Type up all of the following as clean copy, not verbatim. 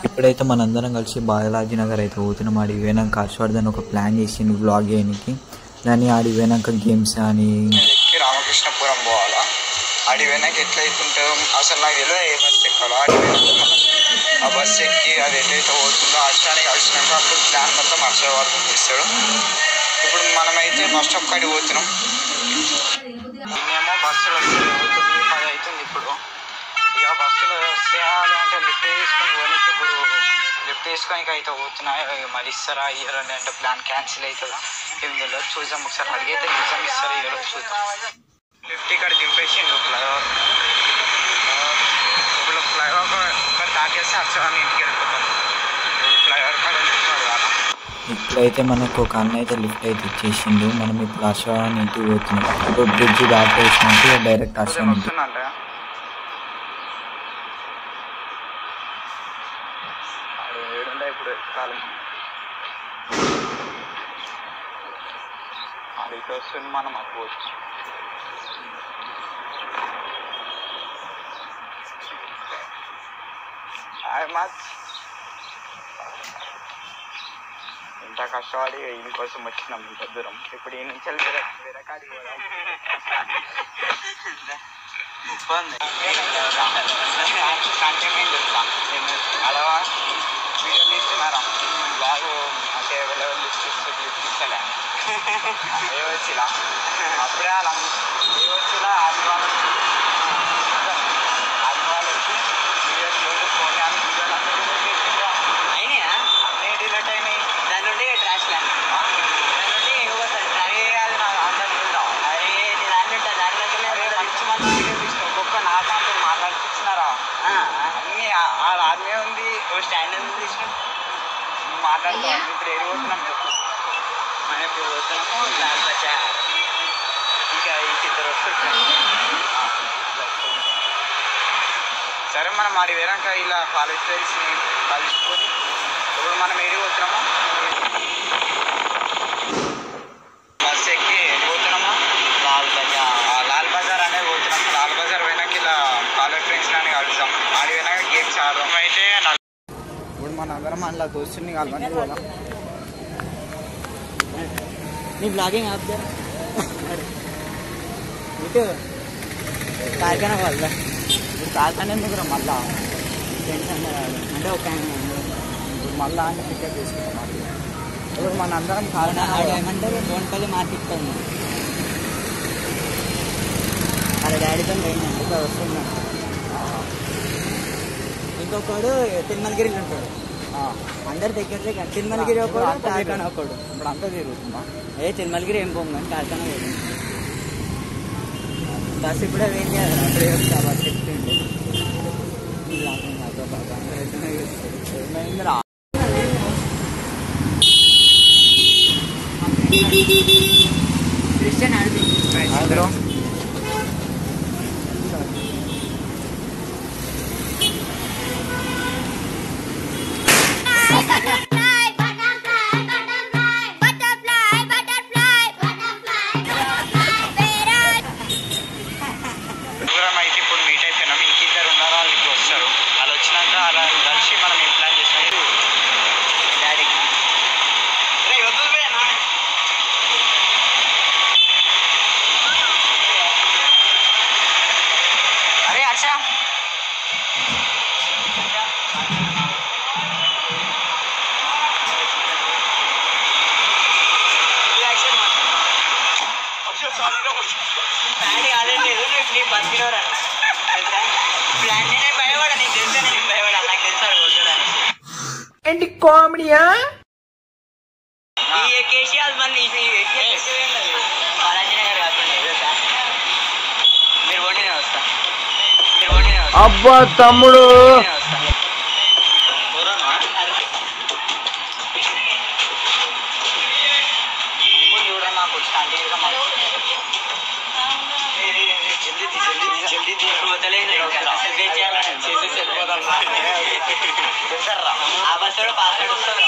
ఇప్పుడైతే మనందరం కలిసి బాలాజీ నగర్ అయితే పోతున్నాం. ఆడి పోయినాక హర్షవర్ధన్ ఒక ప్లాన్ చేసిండు వ్లాగ్ చేయడానికి. దాన్ని ఆడి పోయినాక గేమ్స్ అని రామకృష్ణపురం పోవాలా. ఆడి పోయినాక ఎట్లయితుంటుందో అసలు నాకు తెలియదు ఏ బస్సు ఎక్కాలో. ఆడి ఆ బస్సు ఎక్కి అది ఎట్లయితే పోతుందో హర్షాన్ని కలిసినాక అప్పుడు ప్లాన్ మొత్తం హర్షవర్ధన్ చేస్తాడు. ఇప్పుడు మనమైతే బస్ స్టాప్ కాడికి పోతున్నాం. ఇన్నేమో బస్సులు వస్తుంది 9:10 అవుతుంది. ఇప్పుడు ఇక బస్సులు వస్తాయాలి అంటే లిఫ్ట్ తీసుకొని పోనీకి ఇప్పుడు లిఫ్ట్ తీసుకోనికి అయితే పోతున్నాయి. మరి ఇస్తారా ఇయ్యరా అంటే ప్లాన్ క్యాన్సిల్ అవుతుందా ఏం తెలియదు. చూద్దాం ఒకసారి అడిగైతే నిజం ఇస్తారా ఇయ్యరో చూద్దాం. లిఫ్ట్ ఇక్కడ దింపేసిండు ఫ్లైఓవర్. ఇప్పుడు ఫ్లైఓవర్ ఇక్కడ దాటేస్తే అక్షరాన్ని ఇంటికి వెళ్ళిపోతాం. ఫ్లైఓవర్ కాడ లిఫ్ట్ రాదా. ఇప్పుడైతే మనకు ఒక అన్న అయితే లిఫ్ట్ అయితే ఇచ్చేసిండు. మనం ఇప్పుడు హర్షవర్ధన్ ఇంటికి పోతున్నాం. ఇప్పుడు బ్రిడ్జ్ దాటేసినట్టు డైరెక్ట్ హర్షవర్ధన్ ఇంటికి. ఇప్పుడు కాలం అడిగితే వస్తుంది మనం అపోవచ్చు. ఇంత కష్టపడి ఈయన కోసం వచ్చినాం ఇంత దూరం. ఇప్పుడు ఈ నుంచి వేరే కాడికి పోదాం. అలా వీడియోలు ఇస్తున్నారా బాగు అంటే ఎవరెవరు ఇస్తలే ఏ వచ్చిలా అప్పుడే అలా ఏ వచ్చిలా ఆదివారం వచ్చి వీడియోలు ఫోన్ వీడియోలు అయినా అన్నీ డిలీట్ అయినాయి. దాని నుండి ట్రాష్ దాని నుండి ట్రై చేయాలి. నాకు అందరు చూద్దాం. అరే దాని నుండి దాని దగ్గర మంచి మంచి వీడియో తీసిన ఒక్కొక్క నా దాంతో మాట్లాడిస్తున్నారా అన్నీ ఆర్మీ ఉంది. ఓ స్టాండ్ తీసిన మాట్లాడతాం. ఇప్పుడు ఎరిగిపోతున్నాం. మనం ఇప్పుడు పోతున్నాము లాల్ బజార్. ఇంకా ఇద్దరు వస్తున్నాం. సరే మనం ఆడి వేరాక ఇలా కాలేజ్ ఫ్రెండ్స్ని కలుసుకొని ఇప్పుడు మనం ఎరిగిపోతున్నాము. బస్ ఎక్కి పోతున్నాము లాల్ బజార్. లాల్ బజార్ అనేది పోతున్నాము. లాల్ బజార్ పోయినాక ఇలా కాలేజ్ ఫ్రెండ్స్ అని కలుస్తాం. ఆడి పోయినాక గేమ్స్ ఆడదాం. అయితే ఇప్పుడు మన అందరం అందులో దోస్తుని కలవని పోదాం. నీ బ్లాగింగ్ ఆప్ చేయ ఇటు కార్ఖానా వాళ్ళ ఇప్పుడు కార్ఖానా ఎందుకు మళ్ళా ఫ్రెండ్స్ అందరూ అంటే ఒక ఇప్పుడు మళ్ళా అంటే పికప్ చేసుకుంటాం. ఇప్పుడు మన అందరం కార్ఖానా ఏమంటారు బోన్పల్లి మార్కెట్ ఉంది. వాళ్ళ డాడీతో పోయిందండి ఇక్కడ వస్తుందండి. ఇంకొకడు తిరుమలగిరిలో ఉంటాడు. అందరు దగ్గర తిరుమలగిరి ఒకడు కార్ఖానా ఒకడు. ఇప్పుడు అంతా తిరుగుతుందా? తిరుమలగిరి ఏం పోము కానీ కార్ఖానా పోయింది. బస్ ఇప్పుడే ఏం చేయాలి అప్పుడే బస్ చెప్తుండే క్రిస్టియన్ అందులో అయితే ఇప్పుడు మీట్ అయిపోయినాం. ఇంకిద్దరు ఉన్నారు. వాళ్ళు ఇప్పుడు వస్తారు. వాళ్ళు వచ్చినాక అలా కలిసి మనం ఏం ప్లాన్ చేస్తాం డాడీకి అరే అచ్చా డాడీ ఆడలేదు. నీ బతికినవరా ప్లాన్ నేనే భయపడా. నీకు తెలిసే నేను భయపడా. నాకు తెలుసాడు కొట్టడానికి ఏంటి కామెడీయా ఈ ఎక్కేసి అది మళ్ళీ బాలాజీ నగర్ కాకుండా మీరు ఓడినే వస్తా. మీరు ఓడినే వస్తా. అబ్బా తమ్ముడు చూడరా నాకు స్టాండ్ జల్దీ ఆ బస్ కూడా పాస్వర్డ్ వస్తుంది.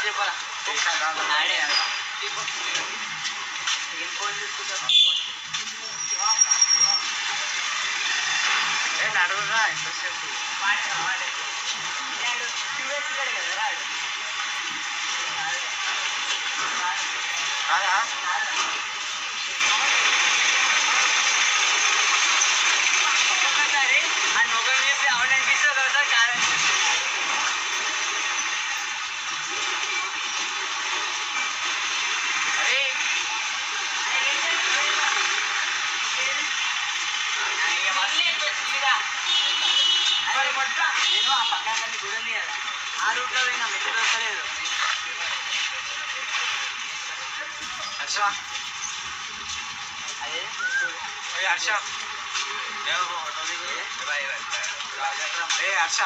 చెప్పాలా నడువురా ఎంతసేపు కాదా ఒక్కొక్కసారి ఆ ముఖం చేసి అవును అనిపిస్తుంది ఒకసారి కాదనిపిస్తుంది నేను ఆ పక్కన గుడి ఉంది కదా ఆ రూట్లో పోయినా మెట్లు వస్తలేదు హర్ష అదే హర్ష హర్ష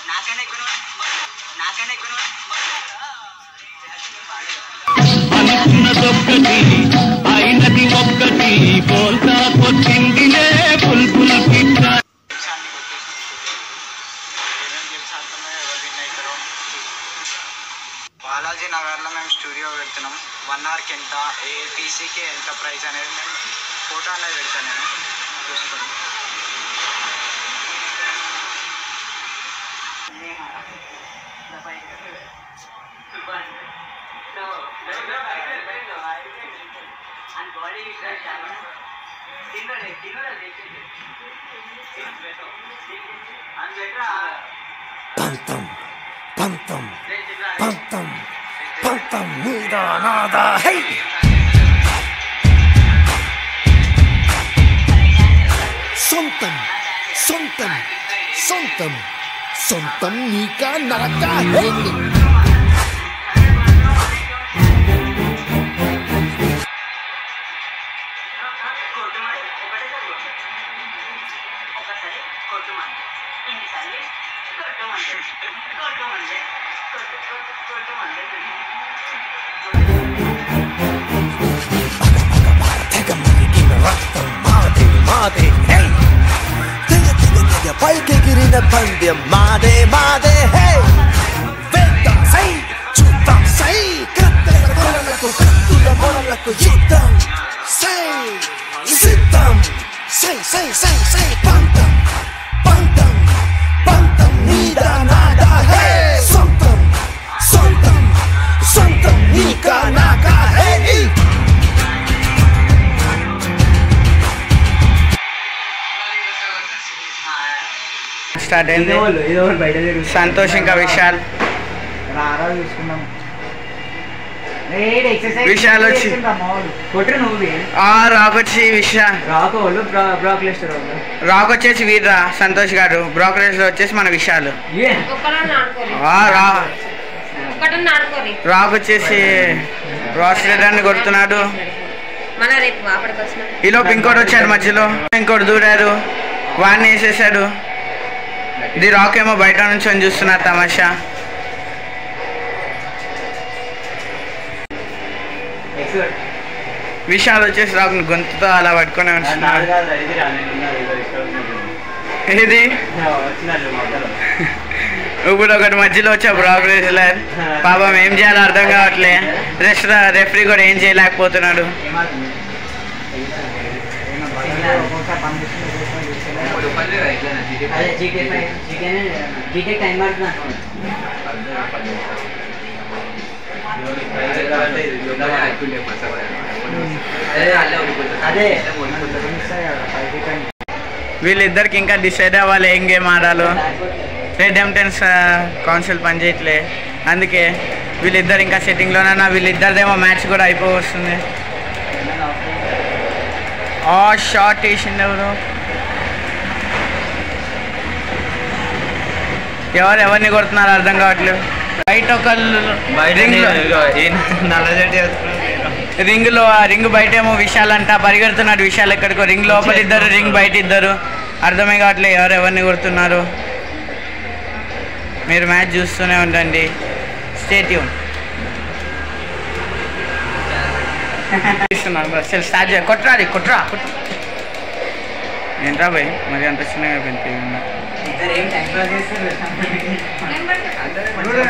నాకైనా ఎక్కువ అనుకున్నదొక్కటి అయినది ఒక్కటి పోల్తా కొట్టిందిలే బుల్బుల్ పిట్ట. బాలాజీ నగర్లో మేము స్టూడియో పెడుతున్నాం 1 అవర్కి ఎంత ఏ పీసీకి ఎంత ప్రైస్ అనేది మేము ఫోటో అనేది పెడతాను నేను చూసుకోండి పంతం పంతం పంతం పంతం నీదా నాదా హై సొంతం సొంతం సొంతం సొంతం నీకా నాకా హై పైకెగిరిన పందెం మాదే మాదే హే వేద్దాం సై చూద్దాం సై కత్తెల కొనలకు కత్తుల మొనలకు యుద్ధం సై సిద్ధం సై సై సై సై పంతం పంతం పంతం నీదా నాదా హే సొంతం సొంతం సొంతం నీకా నాకా హే స్టార్ట్ అయింది సంతోష్ ఇంకా విశాల్ విశాల్ వచ్చి రాక్ వచ్చి రాక్ వచ్చేసి వీర్రా సంతోష్ గారు బ్రోకరేజ్ వచ్చేసి మన విశాల్ రాక్ వచ్చేసి రాష్ట్రాన్ని కొడుతున్నాడు ఈలోపు ఇంకోటి వచ్చాడు మధ్యలో ఇంకోటి దూరారు వాడిని వేసేసాడు ఇది రాక్ ఏమో బయట నుంచి చూస్తున్నారు తమాషా విశాల్ వచ్చేసి రాకుని గొంతుతో అలా పట్టుకొని ఉంటున్నాడు ఇది ఇప్పుడు ఒకటి మధ్యలో వచ్చా బ్రాక్ రెస్లర్ పాపం ఏం చేయాలో అర్థం కావట్లే రెఫరీ కూడా ఏం చేయలేకపోతున్నాడు వీళ్ళిద్దరికి ఇంకా డిసైడ్ అవ్వాలి ఏం గేమ్ ఆడాలో రెడెంప్టెన్స్ కౌన్సిల్ పనిచేయట్లే అందుకే వీళ్ళిద్దరు ఇంకా సెట్టింగ్లోనన్నా వీళ్ళిద్దరిదేమో మ్యాచ్ కూడా అయిపోవస్తుంది షార్ట్ వేసింది ఎవరిని కొడుతున్నారు అర్థం కావట్లేదు బయట ఒకళ్ళు రింగ్లో ఆ రింగ్ బయట ఏమో విశాల్ అంట పరిగెడుతున్నాడు విశాల్ ఎక్కడికో రింగ్ లోపల ఇద్దరు రింగ్ బయట ఇద్దరు అర్థమే కావట్లేదు ఎవరిని కొడుతున్నారు మీరు మ్యాచ్ చూస్తూనే ఉండండి స్టే ట్యూన్ అసలు స్టార్ట్ చేయ కొట్రా ఏంట్రా భయ్ మరి అంత చిన్నగా అయిపోయింది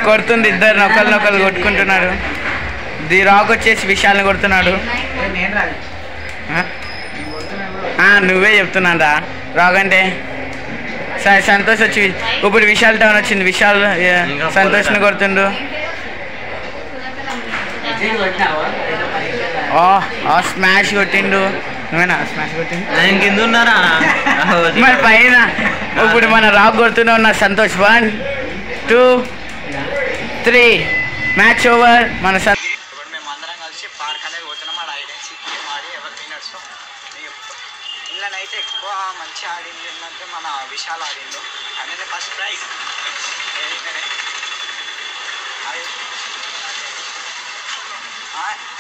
కొడుతుంది ఇద్దరు ఒకరినొకరు కొట్టుకుంటున్నారు ది రాక్ వచ్చేసి విశాల్ని కొడుతున్నాడు నువ్వే చెప్తున్నాను రా రాక్ అంటే సరే సంతోష్ వచ్చి ఇప్పుడు విశాల్ టౌన్ వచ్చింది విశాల్ సంతోష్ని కొడుతుండు స్మాష్ కొట్టిండు నువ్వేనా స్మాష్ కొట్టిండు కింద ఉన్నారా మరి పైన ఇప్పుడు మన రాక్ కొడుతూనే ఉన్నా సంతోష్ 1 2 3 మ్యాచ్ ఓవర్ మన ఇప్పుడు మేము అందరం కలిసి పార్క్ అనేది పోతున్నాం ఆడ ఐడెన్సీ గేమ్ ఆడి ఎవరు వినర్స్ ఇళ్ళనైతే ఎక్కువ మంచిగా ఆడింది ఏంటంటే మన విశాల్ ఆడిండు అనేది ఫస్ట్ ప్రైజ్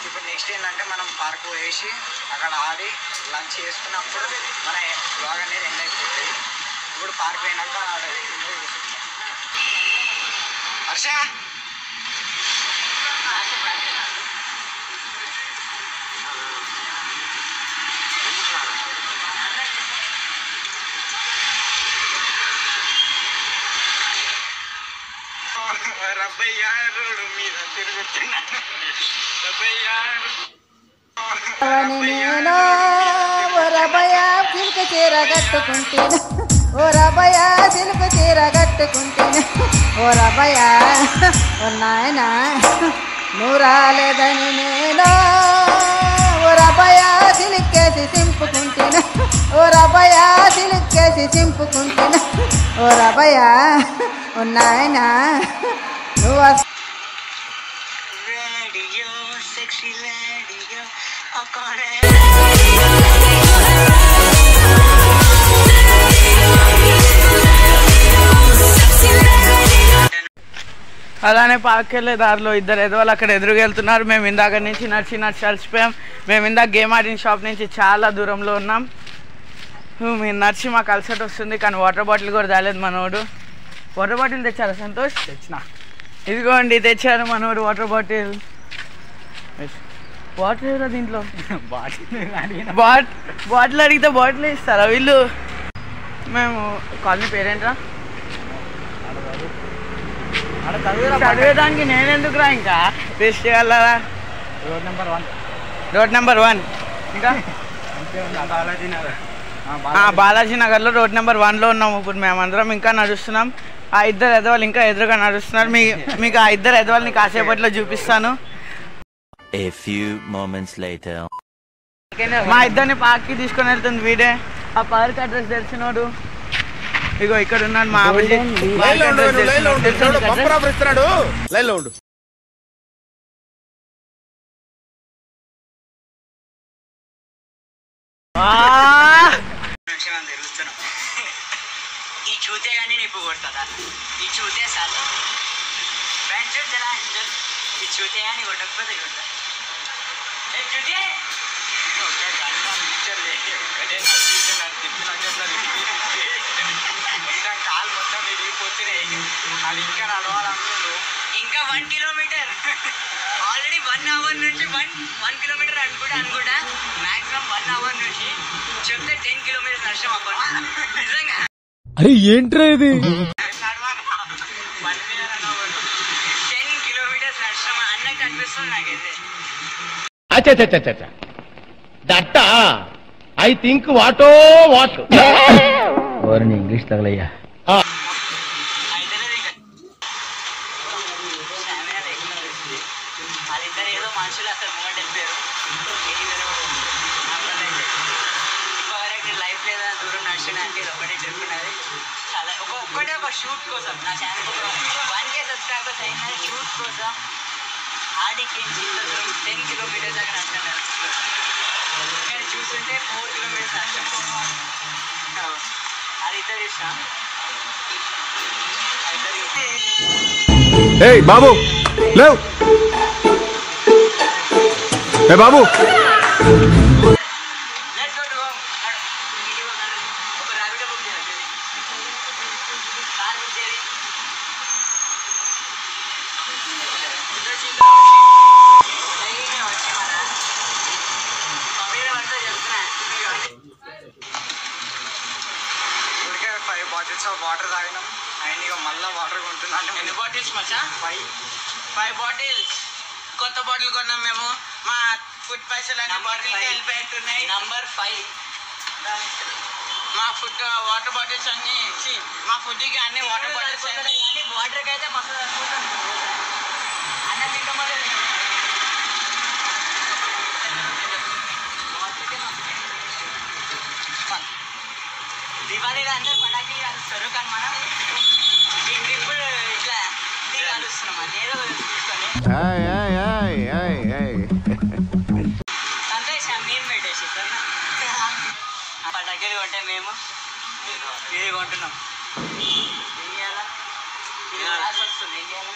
ఇప్పుడు నెక్స్ట్ ఏంటంటే మనం పార్క్ వేసి అక్కడ ఆడి లంచ్ చేసుకున్నప్పుడు మన బ్లాగ్ అనేది ఎండ్ అయిపోతుంది ఇప్పుడు పార్క్ పోయినాక హర్ష రోడ్డు మీద తిరుగుతున్నాను సిల్క చీర కట్టుకుంటేను ఓ రబయ సిల్క చీర కట్టుకుంటేను ఓ రబయ ఓ నాయన నువ్వు రాలేదని నేను ఓ రబయ సిలిక్కేసి సింపుకుంటేను ఓ రబయ సిలిక్కేసి సింపుకుంటేను ఓ రబయ ఓ నాయన నువ్వు Radio, sexy radio, అలానే పార్క్ వెళ్ళే దారిలో ఇద్దరు ఎదవాళ్ళు అక్కడ ఎదురుగా వెళ్తున్నారు మేము ఇందాక నుంచి నడిచి అలసిపోయాం మేము ఇందాక గేమ్ ఆడిన షాప్ నుంచి చాలా దూరంలో ఉన్నాం మేము నడిచి మాకు అలసట వస్తుంది కానీ వాటర్ బాటిల్ కూడా తేలేదు మనోడు వాటర్ బాటిల్ తెచ్చారా సంతోష్ తెచ్చిన ఇదిగోండి తెచ్చారు మనోడు వాటర్ బాటిల్ వాటర్ ఎవరా దీంట్లో బాటిల్ అడిగితే బాటిల్ ఇస్తారా వీళ్ళు మేము కాలనీ పేరేంట్రా చదివేదానికి నేనెందుకురా ఇంకా వేస్ట్ చేయాలరా రోడ్ నెంబర్ 1 ఇంకా బాలాజీ నగర్లో రోడ్ నెంబర్ 1లో ఉన్నాము ఇప్పుడు మేమందరం ఇంకా నడుస్తున్నాం ఆ ఇద్దరు ఎదవాళ్ళు ఇంకా ఎదురుగా నడుస్తున్నారు మీకు ఆ ఇద్దరు ఎదవాళ్ళని కాసేపట్లో చూపిస్తాను మా ఇద్దరిని పార్క్కి తీసుకొని వెళ్తుంది వీడే ఆ పార్క్ అడ్రస్ తెలిసినోడు ఇగో ఇక్కడ ఉన్నాడు మా ఈ చూతే కానీ నిప్పు కొడతా ఈ చూతే సార్ ఈ చూతే కానీ కొట్టకపోతే కొడతా చూతే కాలు మొత్తం విరిగిపోతున్నాయి అది ఇంకా నడవాలనుకోడు ఇంకా 1 కిలోమీటర్ ఆల్రెడీ 1 అవర్ నుంచి 1 కిలోమీటర్ అనుకుంటా మాక్సిమం 1 అవర్ నుంచి చెప్తే 10 కిలోమీటర్స్ నష్టం అవ్వకుండా నిజంగా అరే ఏంట్రా ఇది 10 కిలోమీటర్స్ నష్టం అన్నట్టు అనిపిస్తుంది నాకైతే దట్టా ఐ థింక్ వాటో వాట్ ఇంగ్లీష్ తగలయ్యా వాళ్ళిద్దరు ఏదో మనుషులు అసలు మూమెంట్ వెళ్ళిపోయారు ఇప్పటివరకు లైఫ్ లేదా దూరం నడిచడానికి ఇది ఒకటే చెప్పినది చాలా ఒక్కటే ఒక షూట్ కోసం నా ఛానల్ 1K సబ్స్క్రైబర్స్ అయిన షూట్ కోసం ఆడికి 10 కిలోమీటర్స్ దాకా నడుస్తున్నాను నేను చూస్తుంటే 4 కిలోమీటర్స్ నడుస్తాను అది ఇద్దరు ఇష్టం ఏయ్ బాబు లేవ్ ఏ బాబు ఆఫ్ వాటర్ తాగినాం అండ్ ఇక మళ్ళీ వాటర్ కొంటున్నాం. ఎన్ని బాటిల్స్ మచ్చా? 5 బాటిల్స్. కొత్త బాటిల్ కొన్నాం మేము. మా ఫుడ్ పైసలు అన్ని బాటిల్ వెళ్ళిపోతున్నాయి. నంబర్ 5 మా ఫుడ్ వాటర్ బాటిల్స్ అన్ని మా ఫుడ్కి అన్ని వాటర్ బాటిల్స్ వాటర్కి అయితే మస్తు అన్నం తింటాం. దివాళీలో అందరూ పటాకీలు కాలుస్తారు కానీ మనం ఇప్పుడు ఇట్లా ఇది కాలుస్తున్నాం. అది ఏదో చూసుకొని సంతోషం మేము పెట్టేసి పటాకీలు కొంటే మేము ఇది కొంటున్నాం. ఏం చేయాలా? ఇది రాసి వస్తుంది. ఏం చేయాలా?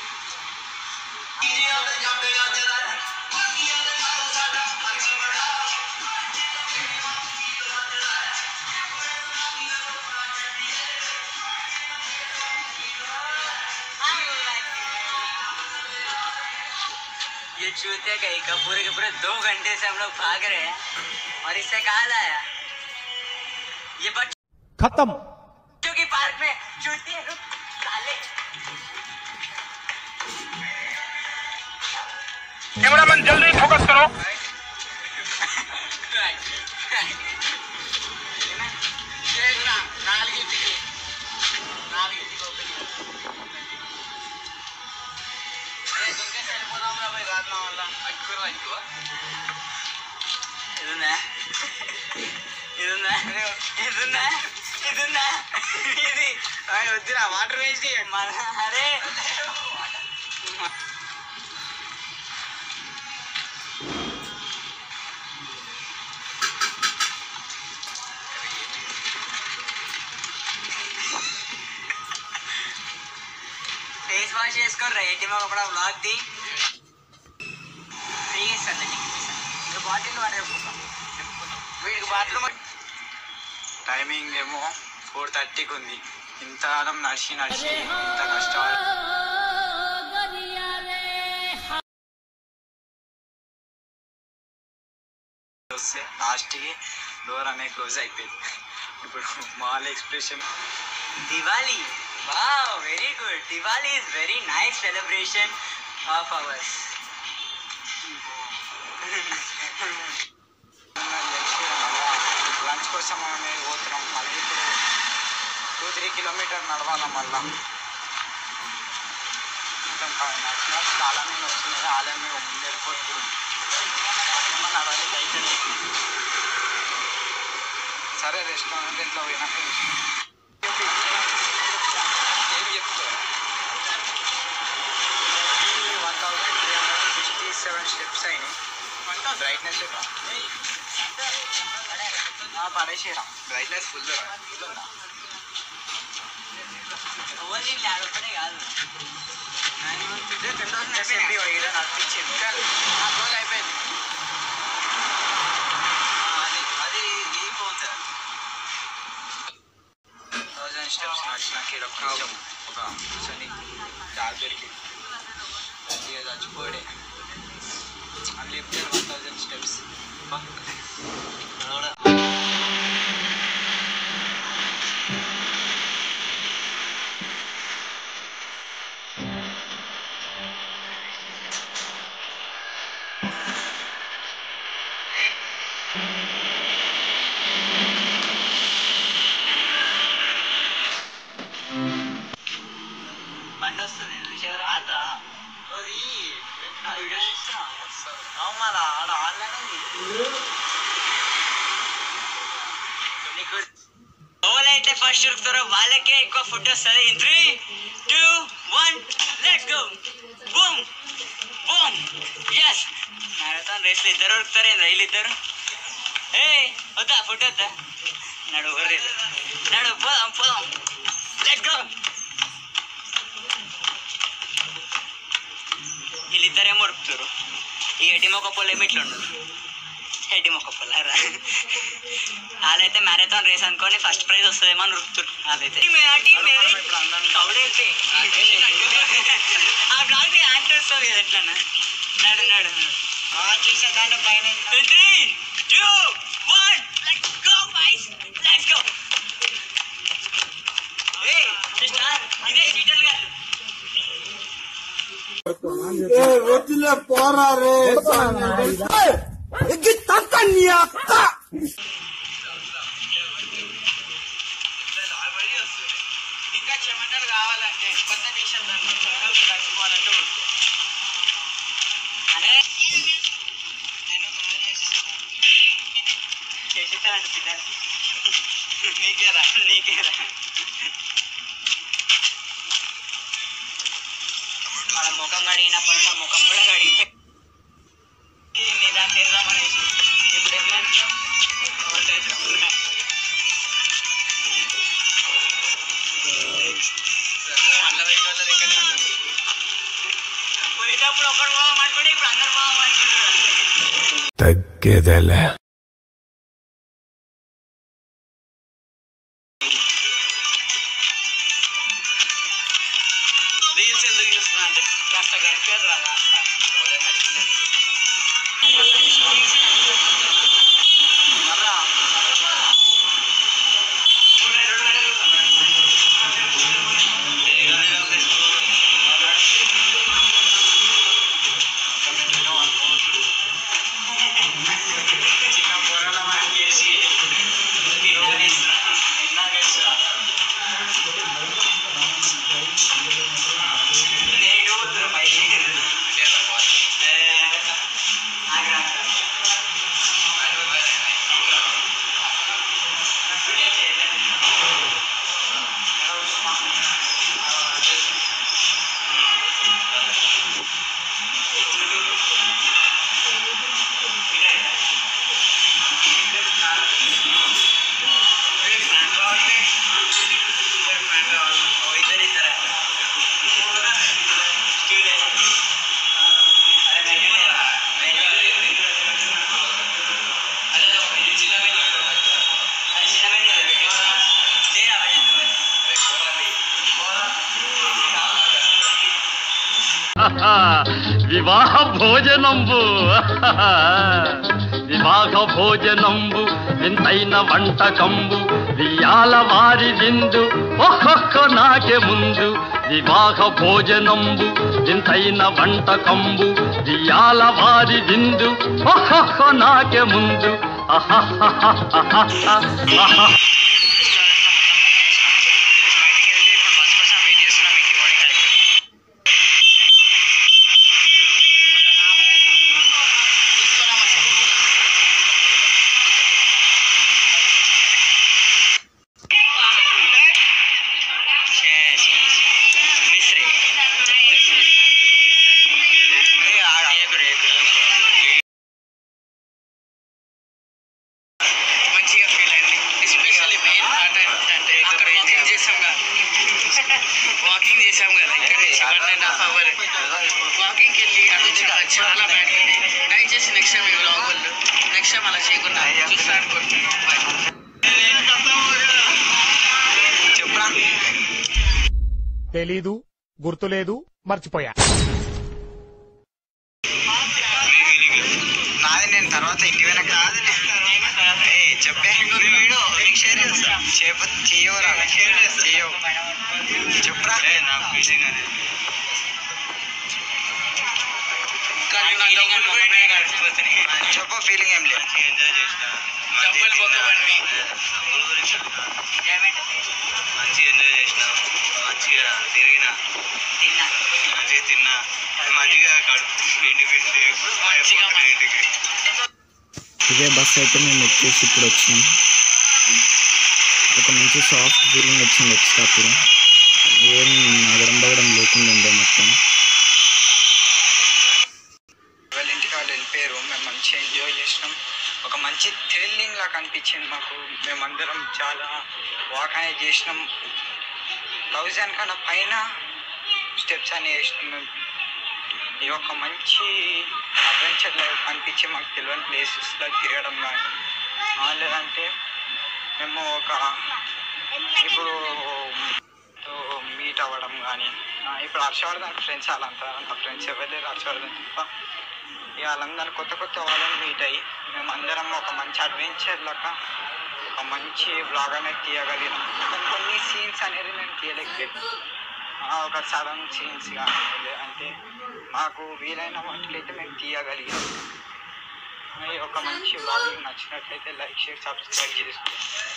ये चूते गए का पूरे के पूरे 2 घंटे से हम लोग भाग रहे हैं और इससे कहा लाया ये खत्म बच्चों की पार्क में चूते साले। कैमरामैन जल्दी फोकस करो। ఇది వద్దురా వాటర్ వేస్ట్ అరే ఫేస్ వాష్ చేసుకొని రైట్ ఒకప్పుడు బ్లాక్ ది ఫ్రీ ఇస్తుంది. బాటిల్ వాటర్ వీడికి బాత్రూమ్ టైమింగ్ ఏమో 4:30కి ఉంది. ఇంత కాలం నడిచి ఇంత కష్టపడి వస్తే లాస్ట్కి డోర్ అనేది క్లోజ్ అయిపోయింది. ఇప్పుడు mall expression Diwali. Wow, very good. Diwali is very nice celebration of hours. Lunch కోసం మేము పోతున్నాం. మళ్ళీ ఇప్పుడు 2-3 కిలోమీటర్ నడవాలా. మళ్ళా నడిచిన కాలనీ వస్తున్నాయి. ఆలన్నీ ముందు వెళ్ళిపోతున్నాం. నడవాలి బయట. సరే రెస్టారెంట్ ఇంట్లో పోయినాక ఏం చెప్తారు? 1367 స్టెప్స్ అయినాయి. బ్రైట్నెస్ పడేసేరా. బ్రైట్నెస్ ఫుల్ ఉందా? నడిపించింది అయిపోయింది. అది పోతుంది. 1000 స్టెప్స్ నడిచినాక కొంచెం ఒక కూర్చొని జాగ్రత్తకి ఇక చచ్చిపోడే అన్లిమిటెడ్ 1000 స్టెప్స్. బండి వస్తుంది మళ్ళా ఆడ ఆన్లైన్ ఉంది. ఎవరైతే ఫస్ట్ ఉరుకుతారో వాళ్ళకే ఎక్కువ ఫుడ్ వస్తుంది. 3, 2, 1 let's go. Boom boom. Yes, marathon రేస్లో ఇద్దరు ఉరుకుతారు. వీళ్ళిద్దరు ఏ వద్దా ఫుడ్ వద్దా? నడు నడు పోదాం పోదాం. Let's go. వీళ్ళిద్దరేమో ఉరుకుతారు. ఈ ఎడ్డి మొక్క పొల్ల ఏమిట్లు ఉండదు. ఎడ్డి మొక్క పొల్ల వాళ్ళైతే మ్యారథాన్ రేస్ అనుకొని ఫస్ట్ ప్రైజ్ వస్తుందేమో అని ఉరుకుతారు. వాళ్ళైతే ఆ బ్లాగ్ ఆన్సర్ వస్తుంది కదా ఎట్లన్నా. నడు నడు చూసా దాంట్లో పైన 3, 2, 1 let's go guys. Let's go. ఏ ఇంకా చెమటలు కావాలంటే కొత్త టీషర్ట్ నడుచుకోవాలంటే అనే చేసేస్తానండి పిల్లలకి నీకేరా వాళ్ళ ముఖం కడిగినప్పుడు నా ముఖం కూడా కడిగితే దాన్ని తిందామనేసి ఇప్పుడు ఎట్లా పోయేటప్పుడు ఒకడు పోదామనుకుంటే ఇప్పుడు అందరు పోదామనుకుంటారు తగ్గేదేలే రీల్స్ ఎందుకు చూస్తున్నా అంటే కాస్త గడిపేది రా కాస్త వివాహ భోజనంబు వింతైన వంటకంబు వియాల వారి విందు ఒక్కొక్క నాకే ముందు వివాహ భోజనంబు వింతైన వంటకంబు వియాల వారి విందు ఒక్కొక్క నాకే ముందు వాకింగ్ చేసాం కదా ఇక్కడ నుంచి 1.5 hours వాకింగ్కి వెళ్ళి అక్కడ చాలా బ్యాడ్ ఉంది. దయచేసి నెక్స్ట్ టైం ఈ వ్లాగ్ వాళ్ళు నెక్స్ట్ టైం అలా చేయకుండా చూస్తా అనుకోండి. చెప్పరా తెలీదు, గుర్తులేదు, మర్చిపోయా. నాది నేను తర్వాత ఇంటి వెనక చెప్పే షేర్ చేస్తా చేయవరా చేయవు చెప్పరా చెప్పు ఫీలింగ్ ఏం లేదు మంచిగా ఎంజాయ్ చేసిన మంచిగా తిరిగిన మంచిగా తిన్నా మంచిగా కడుపు ఇంటికి ఇదే బస్ అయితే మేము ఎక్కేసి ఇప్పుడు వచ్చినాం. ఒక మంచి సాఫ్ట్ ఫీలింగ్ వచ్చింది వచ్చేటప్పుడు. ఏం అగడం లేకుండా ఉండే మొత్తం. వాళ్ళ ఇంటికి వాళ్ళు వెళ్ళిపోయారు. మేము మంచిగా ఎంజాయ్ చేసినాం. ఒక మంచి థ్రిల్లింగ్ లాగా అనిపించింది మాకు. మేమందరం చాలా వాక్ అనేది చేసినాం. 1000 కన్నా పైన స్టెప్స్ అని వేసినాం మేము. ఈ ఒక మంచి అడ్వెంచర్ లైఫ్ అనిపించి మాకు తెలియని ప్లేసెస్లో తిరగడం కానీ లేదంటే మేము ఇప్పుడు మీట్ అవ్వడం కానీ ఇప్పుడు హర్షవర్ధన్ ఫ్రెండ్స్ వాళ్ళంతా నా ఫ్రెండ్స్ ఎవరు లేరు హర్షవర్ధన్ తప్ప. ఇక వాళ్ళందరూ కొత్త వాళ్ళని మీట్ అయ్యి మేము అందరం ఒక మంచి అడ్వెంచర్ లాగా ఒక మంచి బ్లాగ్ అనేది తీయగలిగినాం. కొన్ని సీన్స్ అనేది నేను తీయలేకపోయాను. ఒక సడన్ సీన్స్ కానీ లేదంటే మాకు వీలైన వాటిలైతే మేము తీయగలిగాం. ఒక మంచి వ్లాగ్ నచ్చినట్లయితే లైక్ షేర్ సబ్స్క్రైబ్ చేసుకోండి.